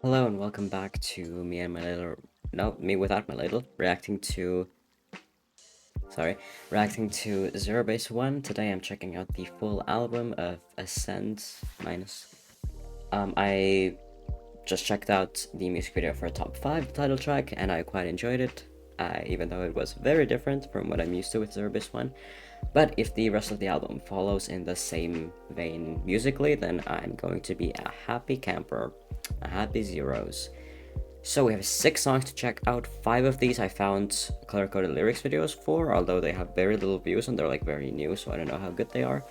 Hello and welcome back to me without my little, reacting to Zerobaseone. Today I'm checking out the full album of Ascent minus. I just checked out the music video for Top 5 title track and I quite enjoyed it, even though it was very different from what I'm used to with Zerobaseone. But if the rest of the album follows in the same vein musically, then I'm going to be a happy camper, a happy zeros. So we have 6 songs to check out. 5 of these I found color-coded lyrics videos for, although they have very little views and they're like very new, so I don't know how good they are.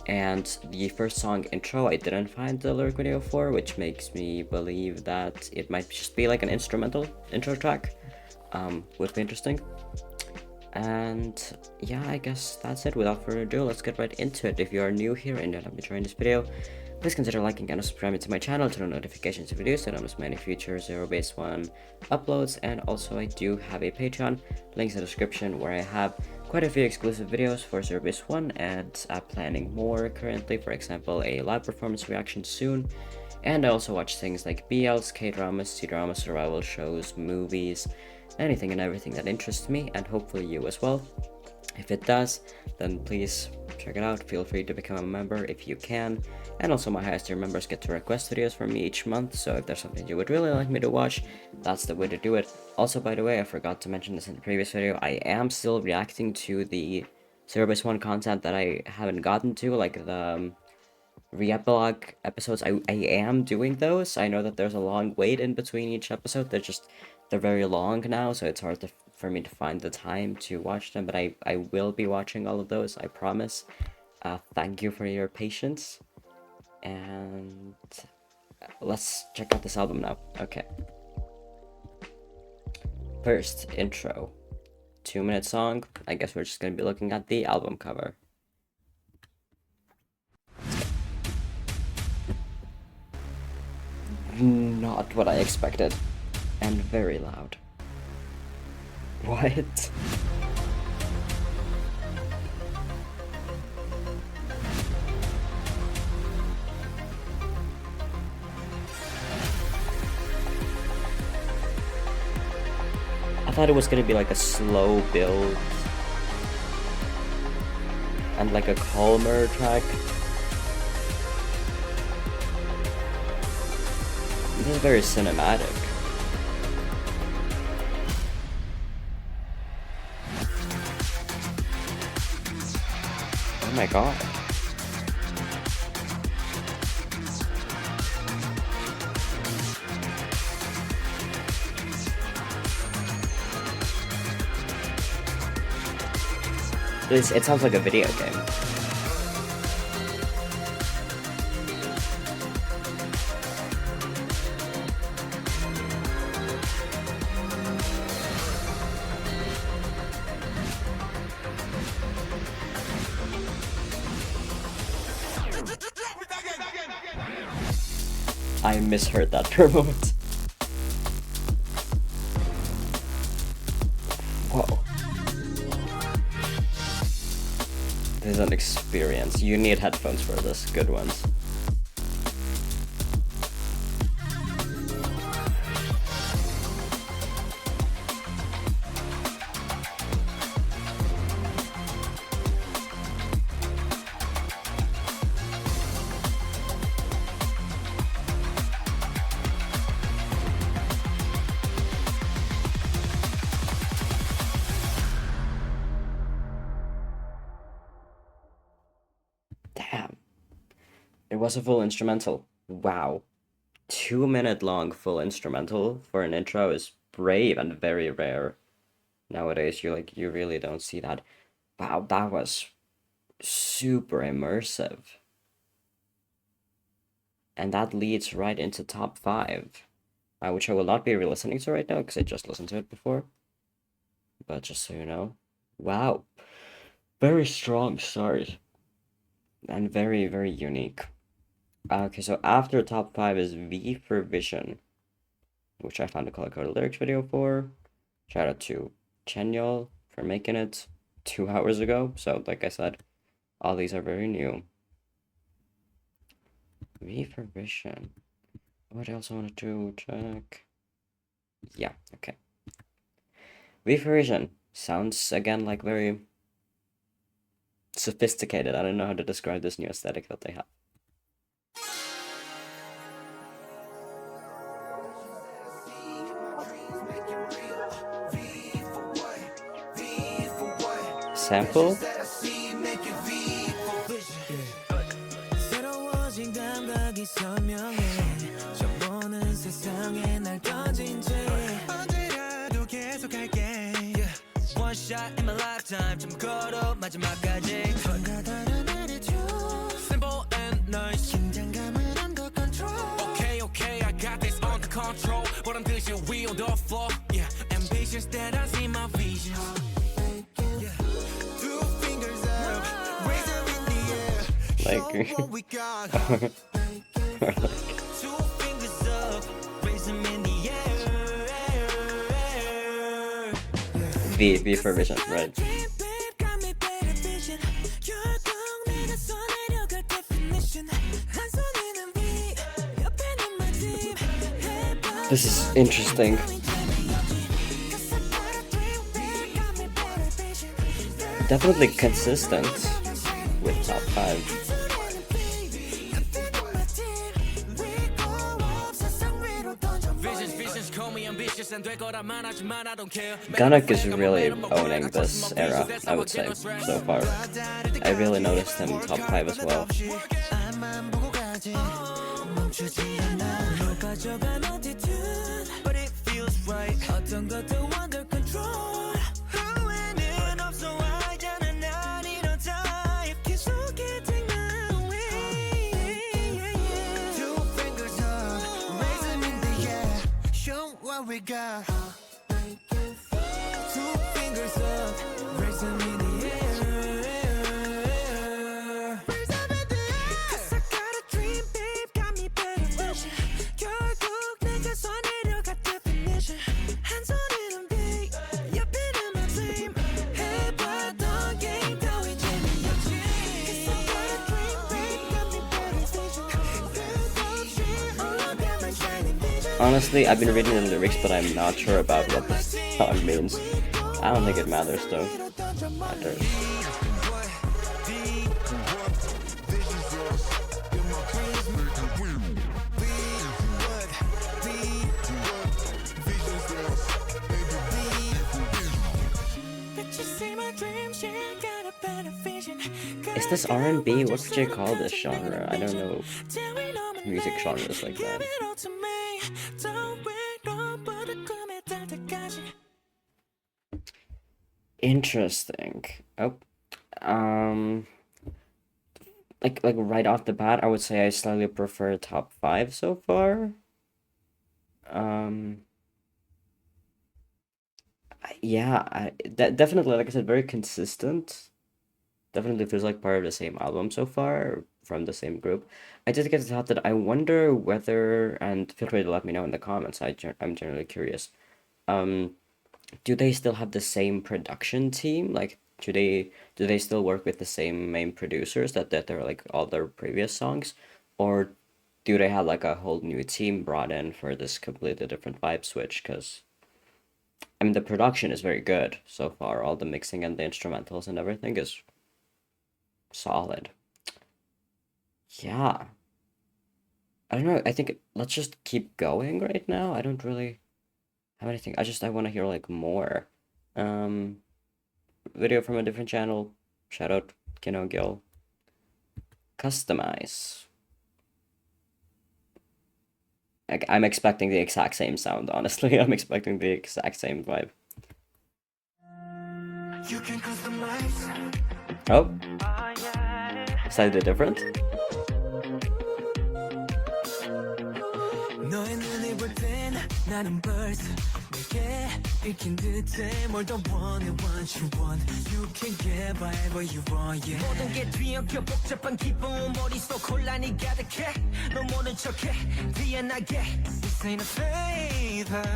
And the first song, Intro, I didn't find the lyric video for, which makes me believe that it might just be like an instrumental intro track. Would be interesting. And yeah, I guess that's it. Without further ado, let's get right into it. If you are new here and you have enjoying this video, please consider liking and subscribing to my channel to know notifications of videos and almost many future Zerobaseone uploads. And also I do have a Patreon, links in the description, where I have quite a few exclusive videos for Zerobaseone and I'm planning more currently, for example a live performance reaction soon. And I also watch things like BLs, K-dramas, C-dramas, survival shows, movies, anything and everything that interests me, and hopefully you as well. If it does, then please check it out. Feel free to become a member if you can. And also my highest tier members get to request videos from me each month, so if there's something you would really like me to watch, that's the way to do it. Also, by the way, I forgot to mention this in the previous video, I am still reacting to the Zerobaseone content that I haven't gotten to, like the re-epilogue episodes. I am doing those. I know that there's a long wait in between each episode. They're very long now, so it's hard for me to find the time to watch them, but I will be watching all of those, I promise. Thank you for your patience, and let's check out this album now. Okay. First, intro. 2-minute song. I guess we're just gonna be looking at the album cover. Not what I expected. And very loud. What? I thought it was gonna be like a slow build and like a calmer track. This is very cinematic. Oh my god. It sounds like a video game. I misheard that for a moment. Whoa. This is an experience. You need headphones for this. Good ones. Damn. It was a full instrumental. Wow. 2-minute long full instrumental for an intro is brave and very rare. Nowadays, you really don't see that. Wow, that was super immersive. And that leads right into top 5, which I will not be re-listening to right now because I just listened to it before. But just so you know, wow, very strong start and very, very unique. Okay, so after top 5 is V for Vision, which I found a color-coded lyrics video for. Shout out to Chenyol for making it 2 hours ago. So, like I said, all these are very new. V for Vision. What else I want to do? Check. Yeah, okay. V version sounds again like very sophisticated. I don't know how to describe this new aesthetic that they have. Sample? One shot in my lifetime 좀 걸어 마지막까지 Simple and nice 긴장감을 under control Okay, okay, I got this under control 보란 듯이 we on the floor Yeah, ambitious that I see my vision yeah. Two fingers up, raise them in the air Show what we got Two fingers up, raise them in the air V for vision, right? This is interesting. Definitely consistent with top 5. Ganak is really owning this era, I would say, so far. I really noticed him top 5 as well. We got two fingers up, raise them in the air. Raise them in the air. 'Cause I got a dream, babe, got me better vision. 결국 내가 손에려가 definition. 한 손에는 big, 옆에는 my dream. 해봤던 게임 따윈 재미없지. 'Cause I got a dream, babe, got me better vision. 끝없이 올라가 my shining vision. Honestly, I've been reading the lyrics, but I'm not sure about what this song means. I don't think it matters though. Matters. Is this R&B? What would you call this genre? I don't know music genres like that. Interesting. Oh, like right off the bat, I would say I slightly prefer top 5 so far. Yeah, definitely, like I said, very consistent. Definitely feels like part of the same album so far from the same group. I did get the thought that I wonder whether, and feel free to let me know in the comments. I'm generally curious. Do they still have the same production team? Like, do they still work with the same main producers that they're like all their previous songs, or do they have like a whole new team brought in for this completely different vibe switch? Because I mean, the production is very good so far. All the mixing and the instrumentals and everything is solid. Yeah. I don't know. I think let's just keep going right now. I don't really have anything. I want to hear like more. Video from a different channel. Shout out Kino Gil. Customize. I'm expecting the exact same sound, honestly. I'm expecting the exact same vibe. You can customize. Oh. Slightly different. 너의 눈을 볼 땐 나는 벌써 내게 읽힌 듯해 뭘 더 원해 what you want You can get whatever you want yeah 모든 게 뒤엉켜 복잡한 기분 머릿속 혼란이 가득해 너 모른 척해 미안하게 This ain't a favor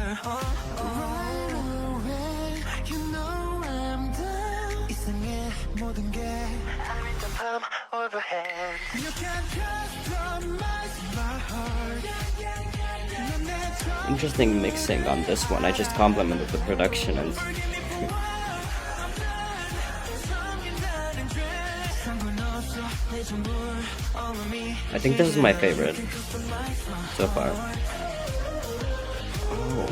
Right away You know I'm down 이상해 모든 게 I'm in the palm overhead. You can customize my heart. 넌 내 전 Interesting mixing on this one. I just complimented the production and I think this is my favorite so far. Oh.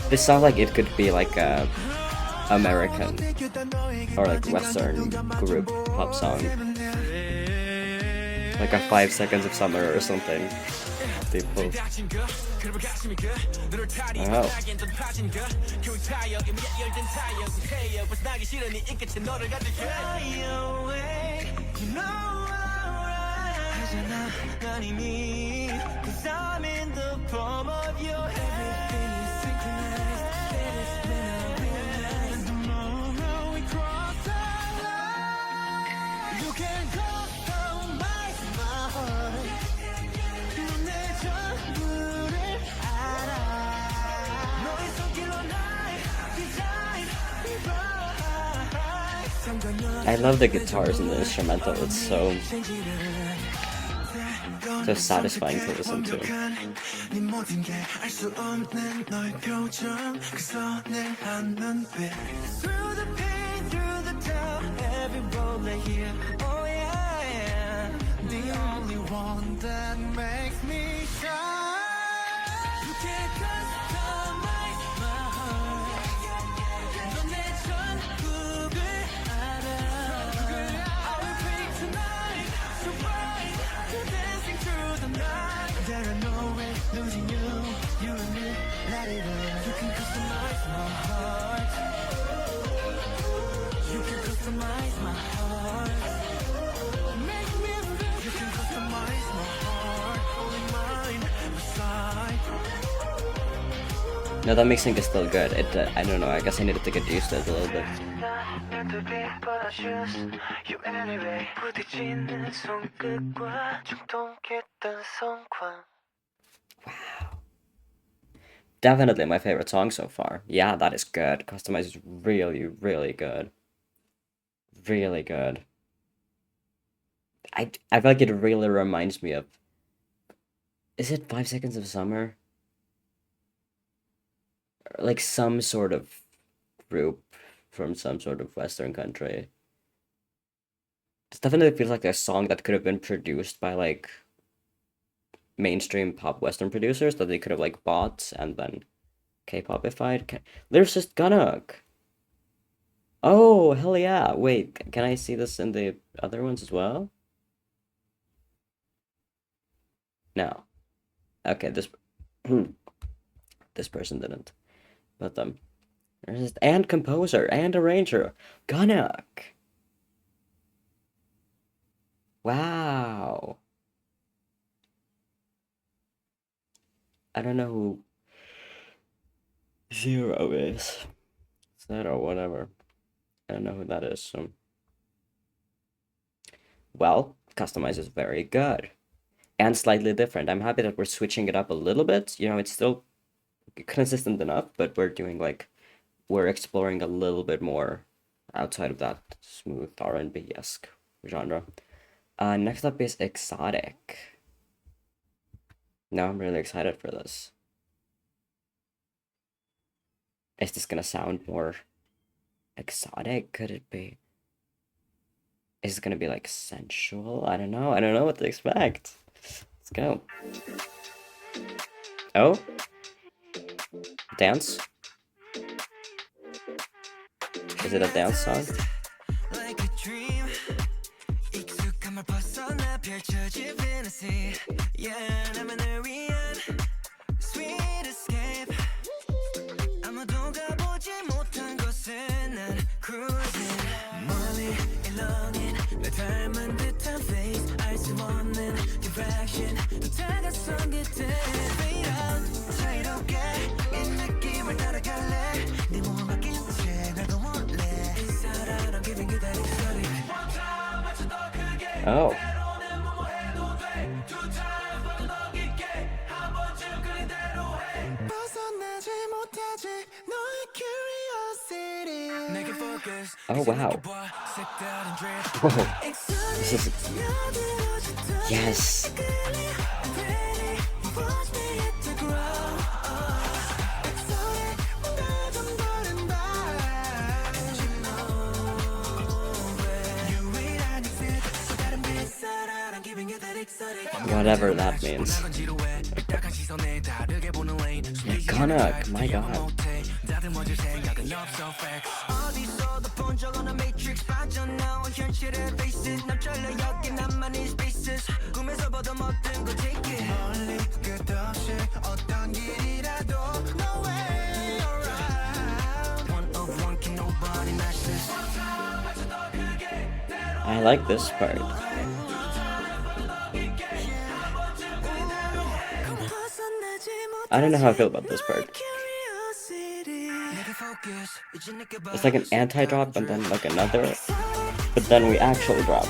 This sounds like it could be like a American or like Western group pop song. Like a 5 Seconds of Summer or something. People. Oh. I love the guitars in the instrumental. It's so satisfying to listen to. No, that mixing is still good. I don't know, I guess I needed to get used to it a little bit. Wow. Definitely my favorite song so far. Yeah, that is good. Customize is really, really good. Really good. I feel like it really reminds me of... Is it 5 Seconds of Summer? Like some sort of group from some sort of Western country. It definitely feels like a song that could have been produced by like mainstream pop Western producers that they could have like bought and then K-popified. There's just Gunnock. Oh, hell yeah. Wait, can I see this in the other ones as well? No. Okay, this this person didn't. But there's just and composer and arranger, Gunnock. Wow. I don't know who Zero is. Zero, whatever. I don't know who that is. So. Well, Customize is very good. And slightly different. I'm happy that we're switching it up a little bit. You know, it's still consistent enough, but we're doing like, we're exploring a little bit more outside of that smooth R&B-esque genre. Next up is Exotic. Now I'm really excited for this. Is this gonna sound more exotic? Could it be? Is it gonna be like sensual? I don't know. I don't know what to expect. Let's go. Oh? Dance? Is it a dance song? Oh. Oh, wow. Whoa. This is yes. Whatever that means. Gonna, my god. I like this part. I don't know how I feel about this part. It's like an anti-drop and then like another, but then we actually drop.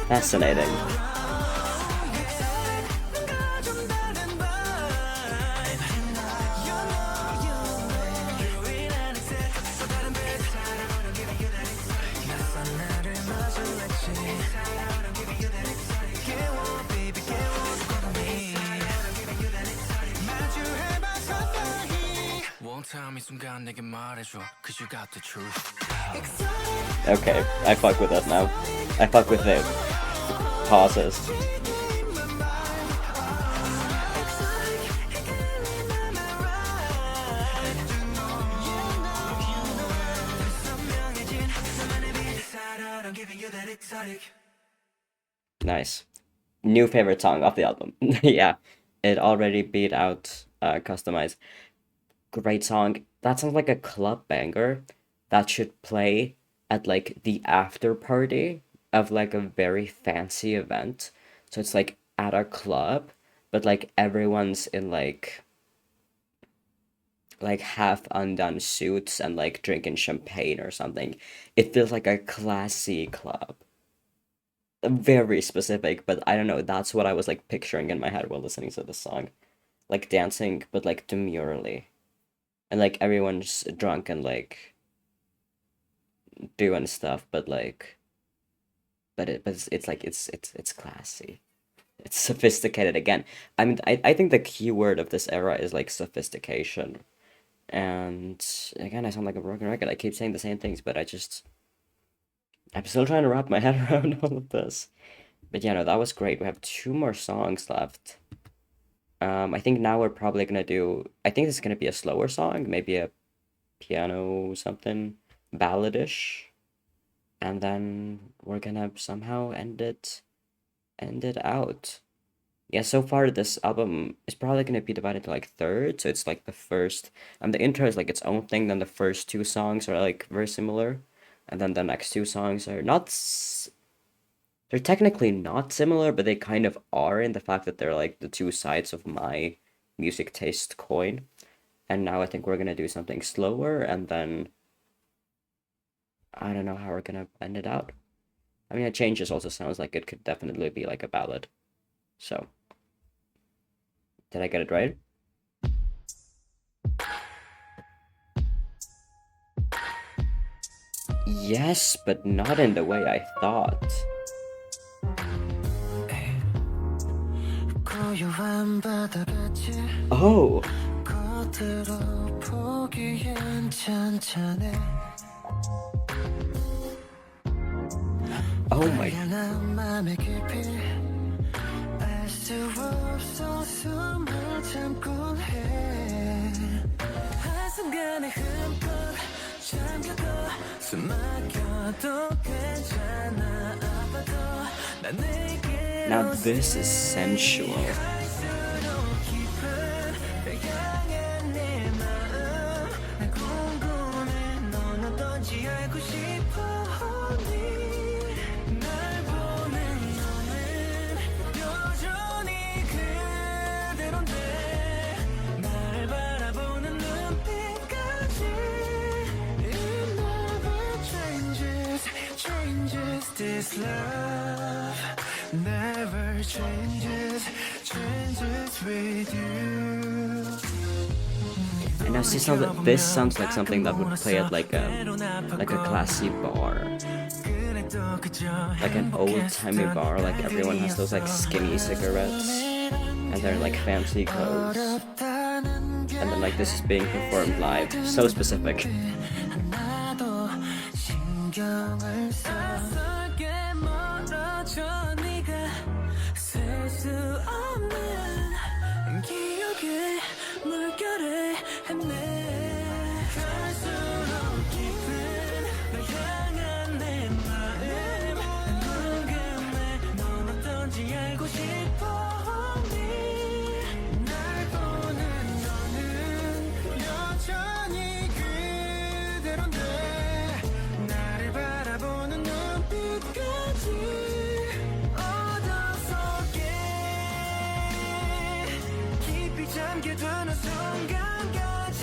Fascinating. Okay, I fuck with that now. I fuck with the pauses. Nice. New favorite song of the album. Yeah, it already beat out Customize. Great song. That sounds like a club banger that should play at like the after party of like a very fancy event. So it's like at a club, but like everyone's in like half undone suits and like drinking champagne or something. It feels like a classy club. Very specific, but I don't know, that's what I was like picturing in my head while listening to this song. Like dancing, but like demurely. And like everyone's drunk and like doing stuff, but like it's like it's classy. It's sophisticated again. I mean, I think the key word of this era is like sophistication. And again, I sound like a broken record. I keep saying the same things, but I'm still trying to wrap my head around all of this. But yeah, no, that was great. We have 2 more songs left. I think now we're probably gonna do, I think this is gonna be a slower song, maybe a piano something, balladish. And then we're gonna somehow end it out. Yeah, so far this album is probably gonna be divided into like thirds. So it's like the first, the intro is like its own thing. Then the first 2 songs are like very similar, and then the next 2 songs are not. They're technically not similar, but they kind of are in the fact that they're like the 2 sides of my music taste coin. And now I think we're gonna do something slower, and then I don't know how we're gonna end it out. I mean, it changes also sounds like it could definitely be like a ballad. So, did I get it right? Yes, but not in the way I thought. Oh. Oh my. Now this is sensual. This love never changes with you. And now see, this sounds like something that would play at like a classy bar, like an old-timey bar. Like everyone has those like skinny cigarettes, and they're like fancy clothes, and then like this is being performed live. So specific. 잠겨두는 순간까지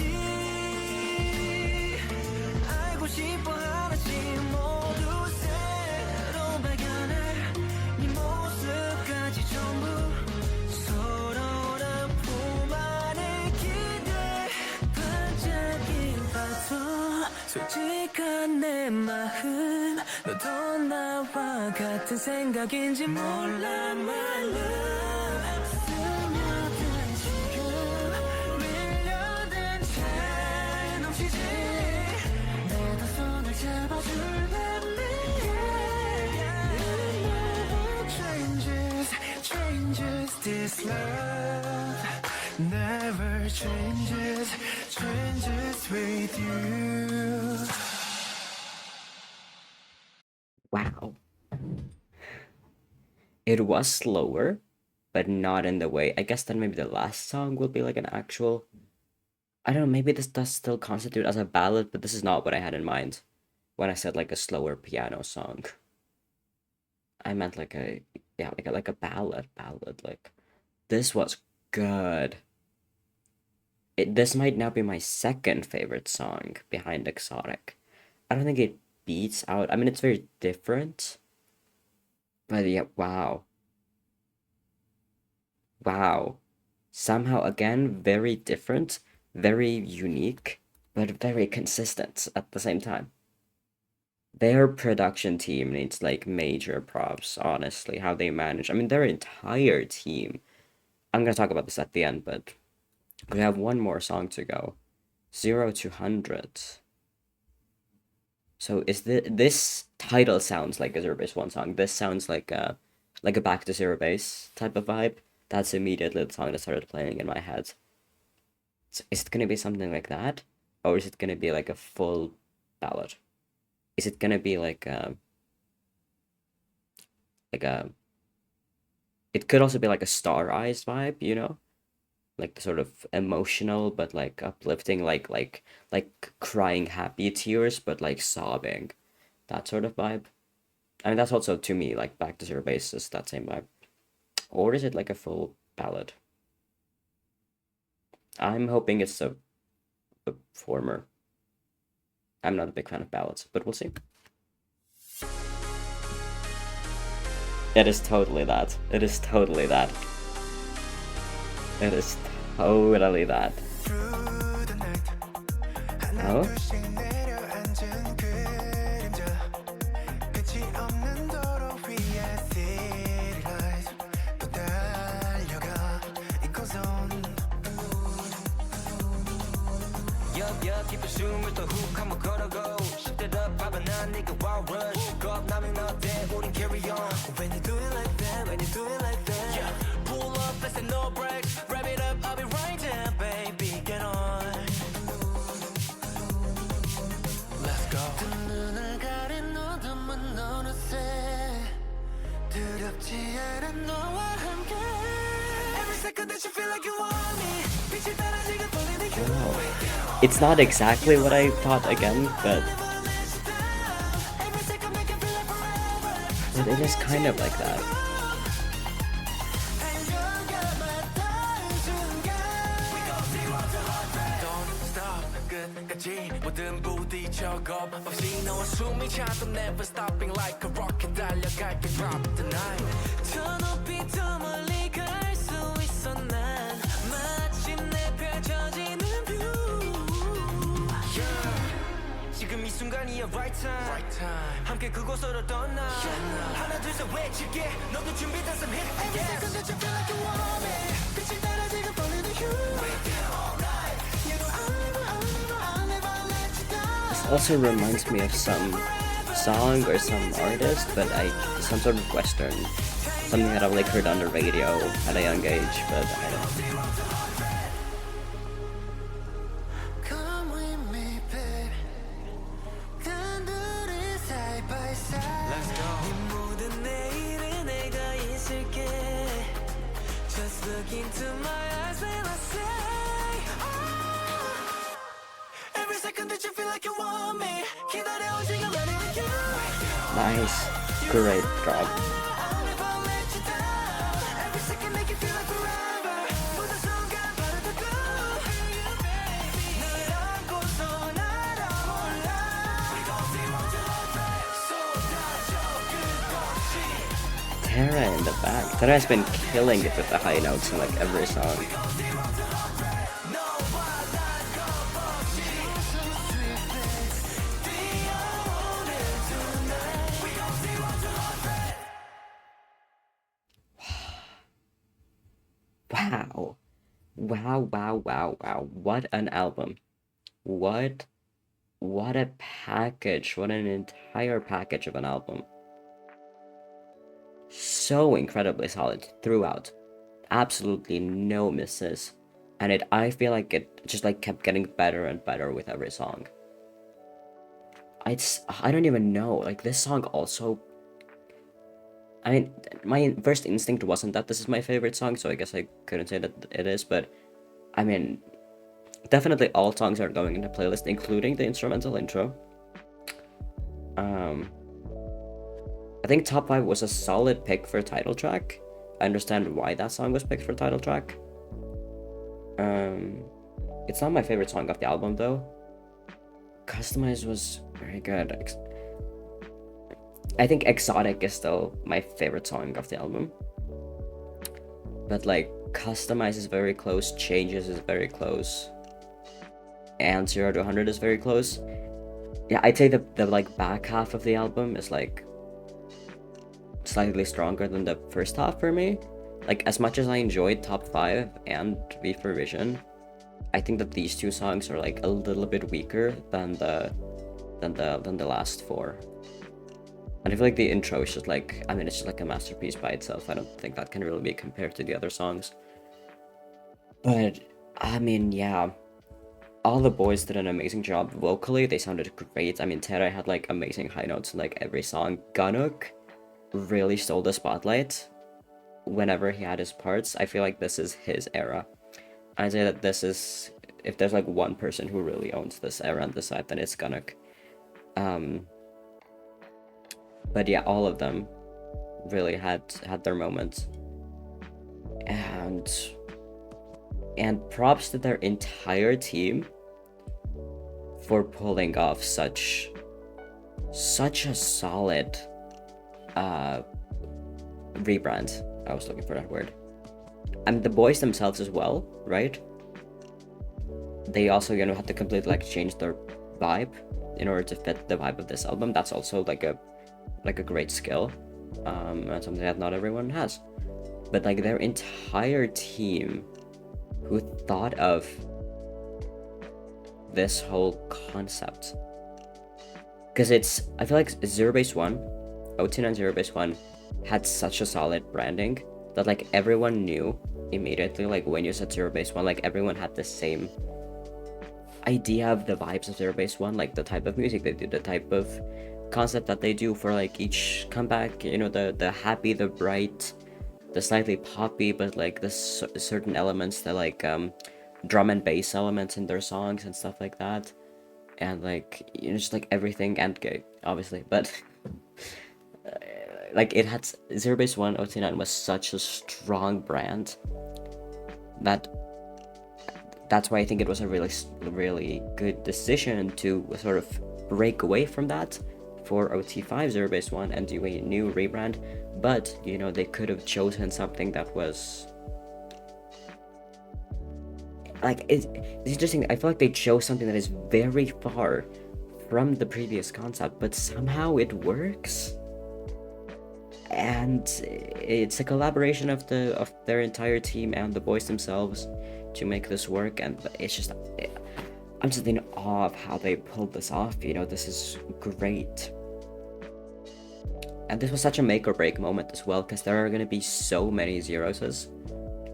알고 싶어 하나씩 모두 새로 발견해 네 모습까지 전부 서로를 품 안에 기대 반짝이봐도 솔직한 내 마음 너도 나와 같은 생각인지 몰라 my love This love never changes with you. Wow. It was slower, but not in the way. I guess then maybe the last song will be like an actual. I don't know, maybe this does still constitute as a ballad, but this is not what I had in mind when I said like a slower piano song. I meant like a ballad. Like this was good. This might now be my second favorite song behind Exotic. I don't think it beats out. I mean, it's very different, but yeah, wow. Somehow again, very different, very unique, but very consistent at the same time. Their production team needs like major props, honestly, how they manage. I mean, their entire team. I'm gonna talk about this at the end, but we have one more song to go. 0 to 100. So is this title sounds like a Zerobaseone song. This sounds like a back to zero base type of vibe. That's immediately the song that started playing in my head. So is it gonna be something like that? Or is it gonna be like a full ballad? Is it gonna be like a it could also be like a Star Eyes vibe, you know? Like the sort of emotional but like uplifting, like crying happy tears but like sobbing. That sort of vibe. I mean that's also to me like back to zero base is that same vibe. Or is it like a full ballad? I'm hoping it's the former. I'm not a big fan of ballads, but we'll see. It is totally that. It is totally that. It is totally that. Oh? 깊은 숨을 더 훅 한번 걸어고 십대로 밥은 네가 wild rush 겁나면 어때 우린 carry on When you do it like that When you do it like that Yeah pull up fast and no brakes Wrap it up I'll be right there baby get on Let's go 두 눈을 가린 어둠은 어느새 두렵지 않은 너와 함께 Every second that you feel like you want me 빛이 따라 지금 보내는 you It's not exactly what I thought again, but it is kind of like that. Never stopping like a rocket 달려갈게 drop tonight 저 높이 더 멀리 갈 수 있어 난 마침내 펼쳐지는 뷰 right time 함께 그곳으로 떠나 하나 둘셋 외칠게 너도 준비됐으면 hit it every second that you feel like you want me 빛이 따라 지금 떨리는 you with you all night you know I'll never let you down This also reminds me of some song or some artist, but some sort of Western, something that I've like heard on the radio at a young age, but I don't know. Come with me, babe. 단둘이 side by side. Let's go. 네 모든 내일은 내가 있을게. Just look into my eyes when I say, oh. Every second that you feel like you want me. 기다려 지금 running with you. Nice, great job. I'll never let you down. Every second make you feel like forever. 모든 순간 빠르다고. 널 안고서 날아올라. We gon' see what you like. 쏟아져 끝없이. Tara in the back. Tara has been killing it with the high notes in like every song. Wow. Wow, wow, wow, wow. What an album. What a package. What an entire package of an album. So incredibly solid throughout. Absolutely no misses. And I feel like it just like kept getting better and better with every song. I don't even know. Like this song also, I mean, my first instinct wasn't that this is my favorite song, so I guess I couldn't say that it is, but I mean, definitely all songs are going in the playlist, including the instrumental intro. I think top 5 was a solid pick for title track. I understand why that song was picked for title track. It's not my favorite song of the album though. Customize was very good. I think Exotic is still my favorite song of the album. But like Customize is very close, Changes is very close, and 0 to 100 is very close. Yeah, I'd say the like back half of the album is like slightly stronger than the first half for me. Like as much as I enjoyed top 5 and V for Vision, I think that these two songs are like a little bit weaker than the last 4. And I feel like the intro is just like, I mean, it's just like a masterpiece by itself. I don't think that can really be compared to the other songs. But, I mean, yeah. All the boys did an amazing job vocally. They sounded great. I mean, Tera had like amazing high notes in like every song. Ganuk really stole the spotlight whenever he had his parts. I feel like this is his era. I'd say that this is, if there's like one person who really owns this era on this side, then it's Ganuk. But yeah, all of them really had their moments, and props to their entire team for pulling off such a solid rebrand. I was looking for that word. And the boys themselves as well, right? They also, you know, had to completely like change their vibe in order to fit the vibe of this album. That's also like a great skill, and something that not everyone has. But like their entire team who thought of this whole concept, because I feel like Zerobaseone, OT9 Zerobaseone had such a solid branding that like everyone knew immediately, like when you said Zerobaseone, like everyone had the same idea of the vibes of Zerobaseone, like the type of music they do, the type of concept that they do for like each comeback, you know, the happy, the bright, the slightly poppy, but like the certain elements, the like drum and bass elements in their songs and stuff like that, and like, you know, just like everything, and gay obviously, but like it had, Zerobaseone OT9 was such a strong brand that's why I think it was a really good decision to sort of break away from that for OT5 Zerobaseone and do a new rebrand. But you know, they could have chosen something that was like, it's interesting. I feel like they chose something that is very far from the previous concept, but somehow it works. And it's a collaboration of their entire team and the boys themselves to make this work, and it's just, I'm just in awe of how they pulled this off. You know, this is great. And this was such a make or break moment as well, because there are going to be so many Zeroses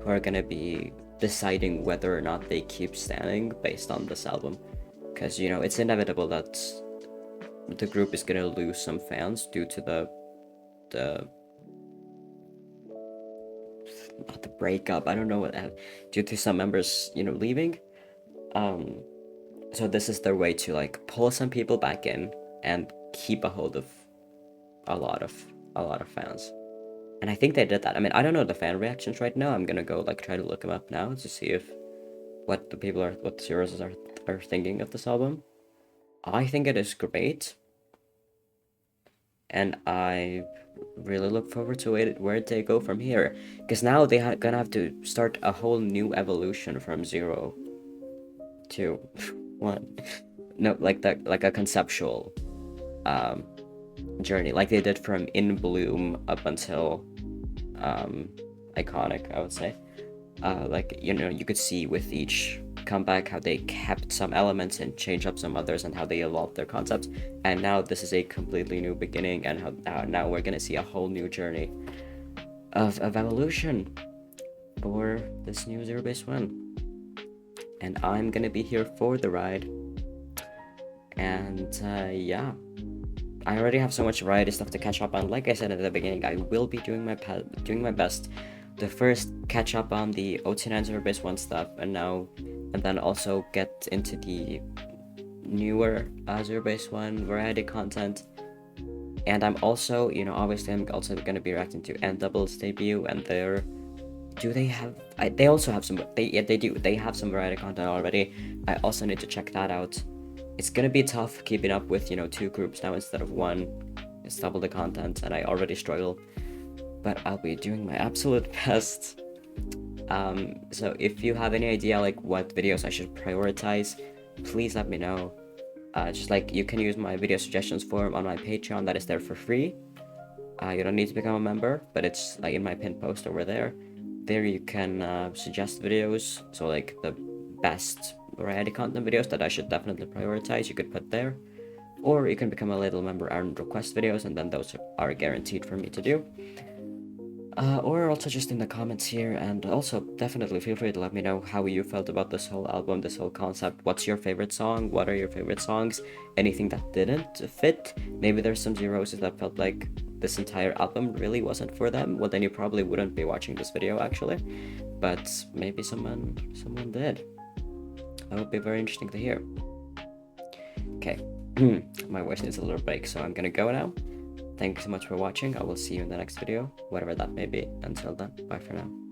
who are going to be deciding whether or not they keep standing based on this album. Because, you know, it's inevitable that the group is going to lose some fans due to the not the breakup, I don't know what, due to some members, you know, leaving. So this is their way to like pull some people back in and keep a hold of a lot of fans. And I think they did that. I mean, I don't know the fan reactions right now. I'm gonna go like try to look them up now to see if what the Zeros are thinking of this album. I think it is great, and I really look forward to it, where they go from here, because now they are gonna have to start a whole new evolution from 0 to 1. No, like a conceptual journey, like they did from In Bloom up until Iconic, I would say. Like, you know, you could see with each comeback how they kept some elements and changed up some others, and how they evolved their concepts. And now this is a completely new beginning, and how now we're gonna see a whole new journey of evolution for this new Zerobaseone. And I'm gonna be here for the ride. And yeah, I already have so much variety stuff to catch up on. Like I said at the beginning, I will be doing my best to first catch up on the OT9 Zerobaseone stuff, and then also get into the newer Zerobaseone variety content. And I'm also, you know, obviously I'm also going to be reacting to N-Double's debut, and they have some variety content already. I also need to check that out. It's gonna be tough keeping up with, you know, 2 groups now instead of 1. It's double the content, and I already struggle, but I'll be doing my absolute best. So if you have any idea like what videos I should prioritize, please let me know. Just like, you can use my video suggestions form on my Patreon, that is there for free. You don't need to become a member, but it's like in my pinned post over there. There you can suggest videos, so like the best variety content videos that I should definitely prioritize, you could put there. Or you can become a little member and request videos, and then those are guaranteed for me to do. Or also just in the comments here, and also definitely feel free to let me know how you felt about this whole album, this whole concept. What's your favorite song? What are your favorite songs? Anything that didn't fit? Maybe there's some Zeroses that felt like this entire album really wasn't for them. Well, then you probably wouldn't be watching this video actually, but maybe someone did. That would be very interesting to hear. Okay, my voice needs a little break, so I'm gonna go now. Thank you so much for watching. I will see you in the next video, whatever that may be. Until then, bye for now.